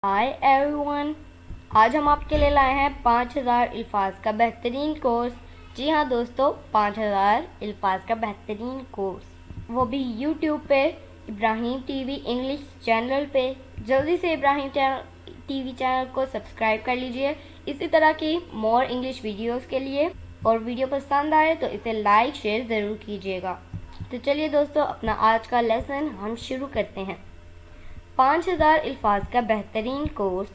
High every one, آج ہم آپ کے لیے لائے ہیں 5000 الفاظ کا بہترین کورس۔ جی ہاں دوستو، 5000 الفاظ کا بہترین کورس، وہ بھی یوٹیوب پہ ابراہیم ٹی وی انگلش چینل پہ۔ جلدی سے ابراہیم ٹی وی چینل کو سبسکرائب کر لیجئے اسی طرح کی مور انگلش ویڈیوز کے لیے، اور ویڈیو پسند آئے تو اسے لائک شیئر ضرور کیجیے گا۔ تو چلیے دوستو، اپنا آج کا لیسن ہم شروع کرتے ہیں۔ 5000 الفاظ کا بہترین کورس۔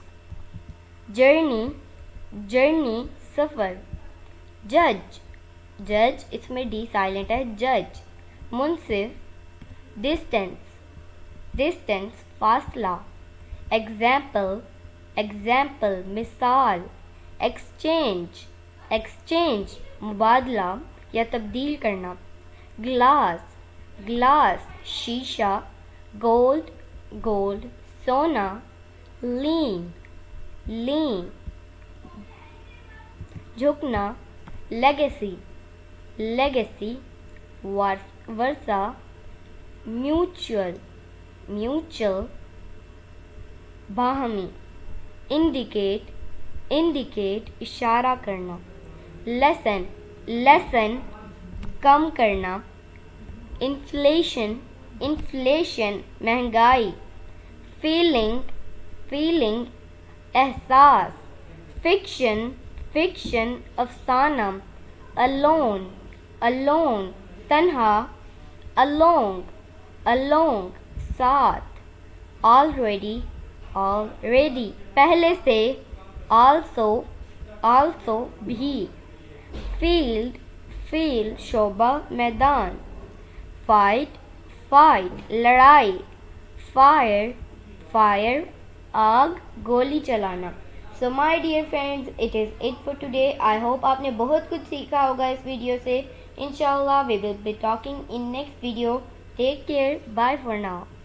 جرنی سفر۔ جج اس میں ڈی سائلنٹ ہے، جج۔ منصف ڈسٹینس فاصلہ۔ ایگزامپل مثال۔ ایکسچینج مبادلہ یا تبدیل کرنا۔ گلاس شیشہ۔ گولڈ سونا۔ لین جھکنا۔ لیگیسی ورثہ۔ میوچل باہمی۔ انڈیکیٹ اشارہ کرنا۔ لیسن کم کرنا۔ انفلیشن مہنگائی۔ فیلنگ احساس۔ فکشن افسانہ۔ alone تنہا۔ along ساتھ۔ already پہلے سے۔ also بھی۔ field شعبہ میدان۔ fight لڑائی۔ fire آگ گولی چلانا۔ So my dear friends, it is it for today. I hope آپ نے بہت کچھ سیکھا ہوگا اس ویڈیو سے۔ Inshallah we will be talking in next video. Take care. Bye for now.